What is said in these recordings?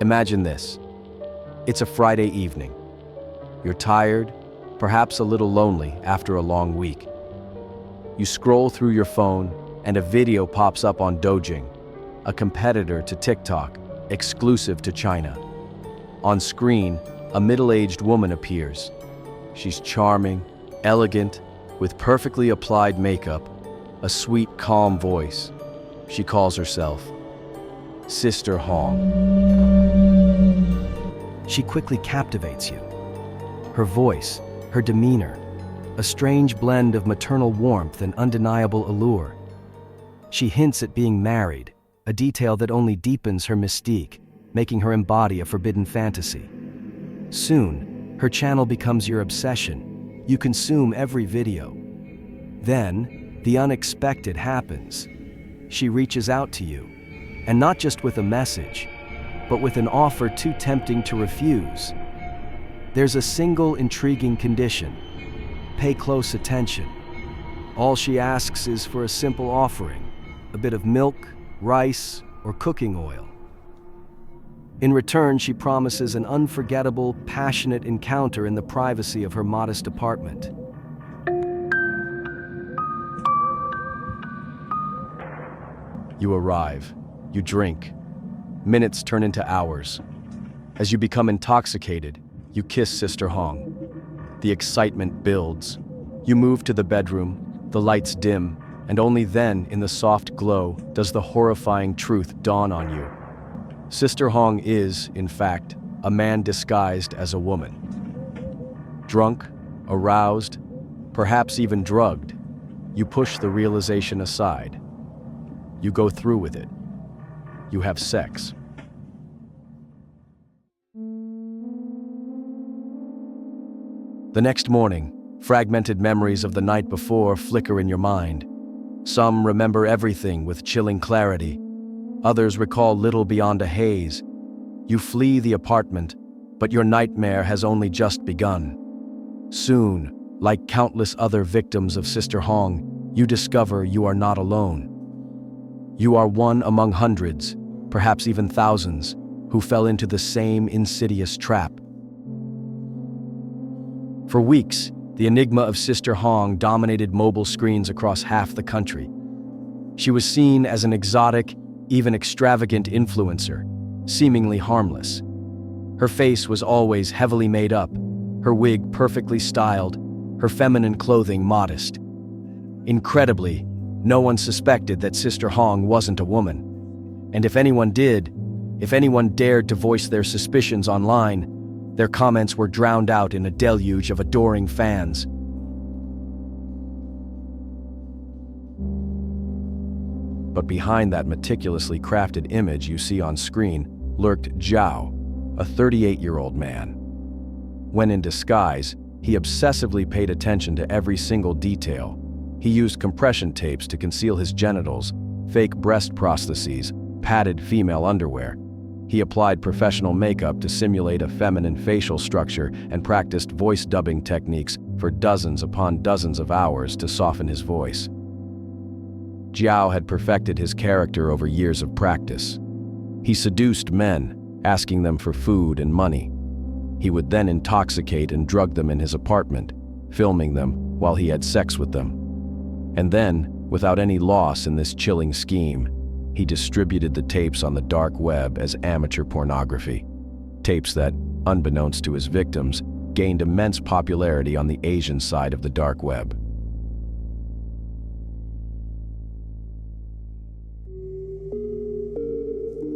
Imagine this. It's a Friday evening. You're tired, perhaps a little lonely after a long week. You scroll through your phone and a video pops up on Douyin, a competitor to TikTok, exclusive to China. On screen, a middle-aged woman appears. She's charming, elegant, with perfectly applied makeup, a sweet, calm voice. She calls herself Sister Hong. She quickly captivates you. Her voice, her demeanor, a strange blend of maternal warmth and undeniable allure. She hints at being married, a detail that only deepens her mystique, making her embody a forbidden fantasy. Soon, her channel becomes your obsession. You consume every video. Then, the unexpected happens. She reaches out to you, and not just with a message, but with an offer too tempting to refuse. There's a single intriguing condition. Pay close attention. All she asks is for a simple offering, a bit of milk, rice, or cooking oil. In return, she promises an unforgettable, passionate encounter in the privacy of her modest apartment. You arrive. You drink. Minutes turn into hours. As you become intoxicated, you kiss Sister Hong. The excitement builds. You move to the bedroom, the lights dim, and only then, in the soft glow, does the horrifying truth dawn on you. Sister Hong is, in fact, a man disguised as a woman. Drunk, aroused, perhaps even drugged, you push the realization aside. You go through with it. You have sex. The next morning, fragmented memories of the night before flicker in your mind. Some remember everything with chilling clarity. Others recall little beyond a haze. You flee the apartment, but your nightmare has only just begun. Soon, like countless other victims of Sister Hong, you discover you are not alone. You are one among hundreds, perhaps even thousands, who fell into the same insidious trap. For weeks, the enigma of Sister Hong dominated mobile screens across half the country. She was seen as an exotic, even extravagant influencer, seemingly harmless. Her face was always heavily made up, her wig perfectly styled, her feminine clothing modest. Incredibly, no one suspected that Sister Hong wasn't a woman. And if anyone did, if anyone dared to voice their suspicions online, their comments were drowned out in a deluge of adoring fans. But behind that meticulously crafted image you see on screen lurked Zhao, a 38-year-old man. When in disguise, he obsessively paid attention to every single detail. He used compression tapes to conceal his genitals, fake breast prostheses, padded female underwear. He applied professional makeup to simulate a feminine facial structure and practiced voice dubbing techniques for dozens upon dozens of hours to soften his voice. Zhao had perfected his character over years of practice. He seduced men, asking them for food and money. He would then intoxicate and drug them in his apartment, filming them while he had sex with them. And then, without any loss in this chilling scheme, he distributed the tapes on the dark web as amateur pornography. Tapes that, unbeknownst to his victims, gained immense popularity on the Asian side of the dark web.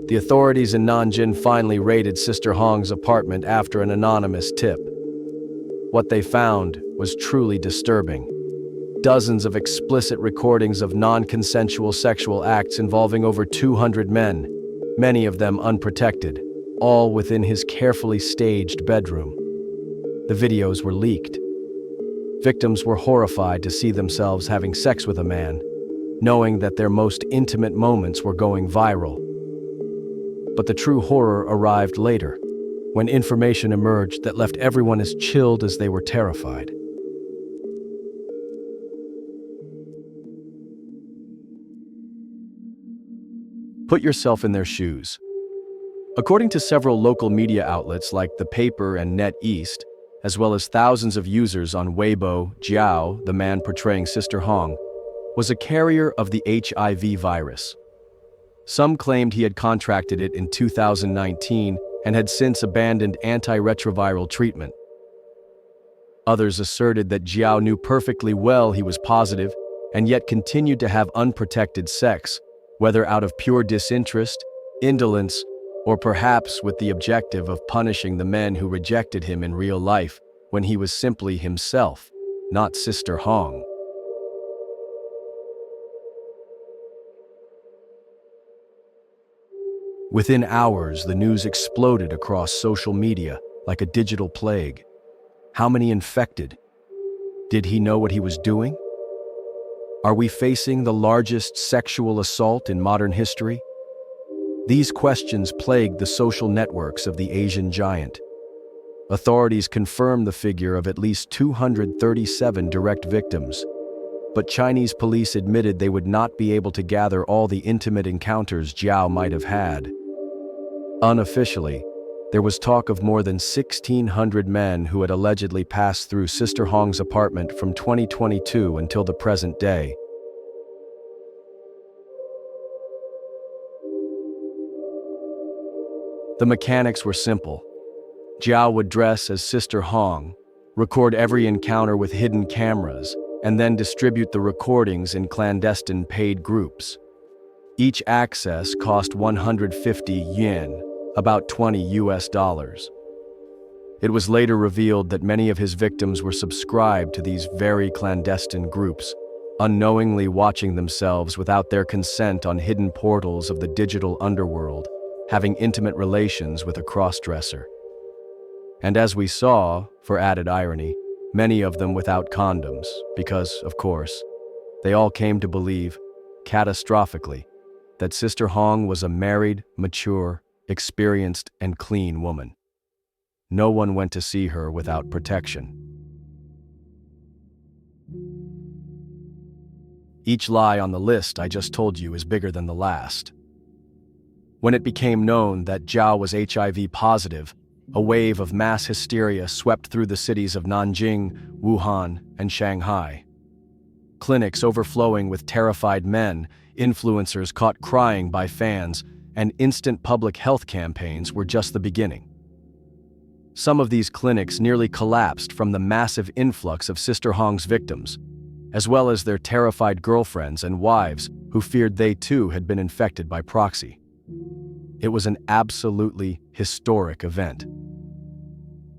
The authorities in Nanjing finally raided Sister Hong's apartment after an anonymous tip. What they found was truly disturbing. Dozens of explicit recordings of non-consensual sexual acts involving over 200 men, many of them unprotected, all within his carefully staged bedroom. The videos were leaked. Victims were horrified to see themselves having sex with a man, knowing that their most intimate moments were going viral. But the true horror arrived later, when information emerged that left everyone as chilled as they were terrified. Put yourself in their shoes. According to several local media outlets like The Paper and NetEast, as well as thousands of users on Weibo, Jiao, the man portraying Sister Hong, was a carrier of the HIV virus. Some claimed he had contracted it in 2019 and had since abandoned antiretroviral treatment. Others asserted that Jiao knew perfectly well he was positive and yet continued to have unprotected sex, whether out of pure disinterest, indolence, or perhaps with the objective of punishing the men who rejected him in real life when he was simply himself, not Sister Hong. Within hours, the news exploded across social media like a digital plague. How many infected? Did he know what he was doing? Are we facing the largest sexual assault in modern history? These questions plagued the social networks of the Asian giant. Authorities confirmed the figure of at least 237 direct victims, but Chinese police admitted they would not be able to gather all the intimate encounters Jiao might have had. Unofficially, there was talk of more than 1,600 men who had allegedly passed through Sister Hong's apartment from 2022 until the present day. The mechanics were simple. Jiao would dress as Sister Hong, record every encounter with hidden cameras, and then distribute the recordings in clandestine paid groups. Each access cost 150 yuan, about $20. It was later revealed that many of his victims were subscribed to these very clandestine groups, unknowingly watching themselves without their consent on hidden portals of the digital underworld, having intimate relations with a crossdresser. And as we saw, for added irony, many of them without condoms, because, of course, they all came to believe, catastrophically, that Sister Hong was a married, mature, experienced, and clean woman. No one went to see her without protection. Each lie on the list I just told you is bigger than the last. When it became known that Jiao was HIV positive, a wave of mass hysteria swept through the cities of Nanjing, Wuhan, and Shanghai. Clinics overflowing with terrified men, influencers caught crying by fans, and instant public health campaigns were just the beginning. Some of these clinics nearly collapsed from the massive influx of Sister Hong's victims, as well as their terrified girlfriends and wives who feared they too had been infected by proxy. It was an absolutely historic event.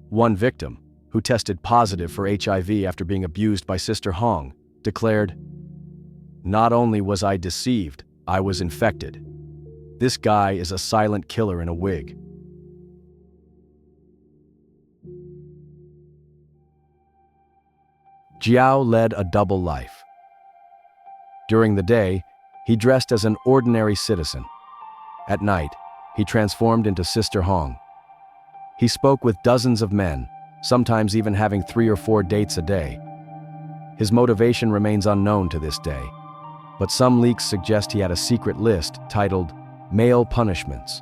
One victim, who tested positive for HIV after being abused by Sister Hong, declared, "Not only was I deceived, I was infected. This guy is a silent killer in a wig." Jiao led a double life. During the day, he dressed as an ordinary citizen. At night, he transformed into Sister Hong. He spoke with dozens of men, sometimes even having 3 or 4 dates a day. His motivation remains unknown to this day, but some leaks suggest he had a secret list titled Male Punishments.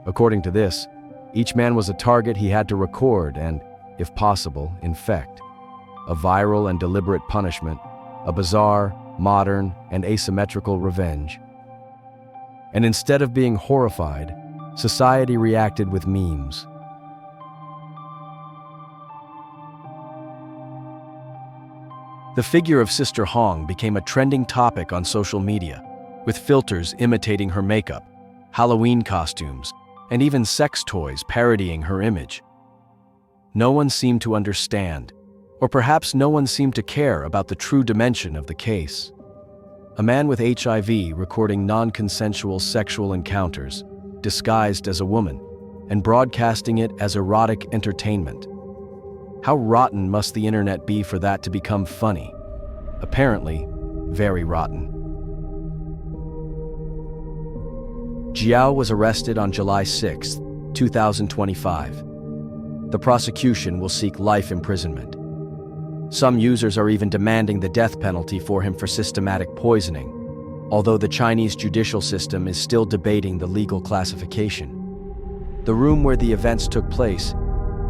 According to this, each man was a target he had to record and, if possible, infect. A viral and deliberate punishment, a bizarre, modern, and asymmetrical revenge. And instead of being horrified, society reacted with memes. The figure of Sister Hong became a trending topic on social media, with filters imitating her makeup, Halloween costumes, and even sex toys parodying her image. No one seemed to understand, or perhaps no one seemed to care about the true dimension of the case. A man with HIV recording non-consensual sexual encounters, disguised as a woman, and broadcasting it as erotic entertainment. How rotten must the internet be for that to become funny? Apparently, very rotten. Jiao was arrested on July 6, 2025. The prosecution will seek life imprisonment. Some users are even demanding the death penalty for him for systematic poisoning, although the Chinese judicial system is still debating the legal classification. The room where the events took place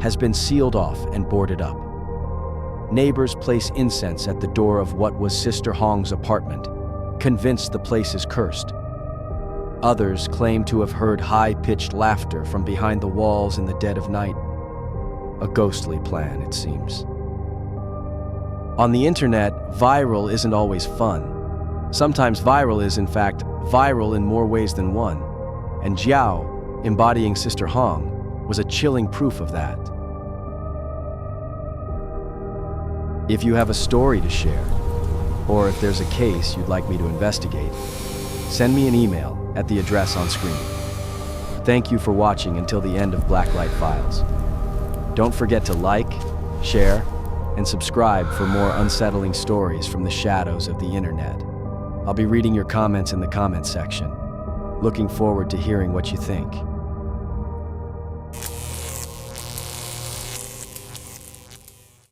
has been sealed off and boarded up. Neighbors place incense at the door of what was Sister Hong's apartment, convinced the place is cursed. Others claim to have heard high-pitched laughter from behind the walls in the dead of night. A ghostly plan, it seems. On the internet, viral isn't always fun. Sometimes viral is, in fact, viral in more ways than one. And Jiao, embodying Sister Hong, was a chilling proof of that. If you have a story to share, or if there's a case you'd like me to investigate, send me an email at the address on screen. Thank you for watching until the end of Blacklight Files. Don't forget to like, share, and subscribe for more unsettling stories from the shadows of the internet. I'll be reading your comments in the comments section. Looking forward to hearing what you think.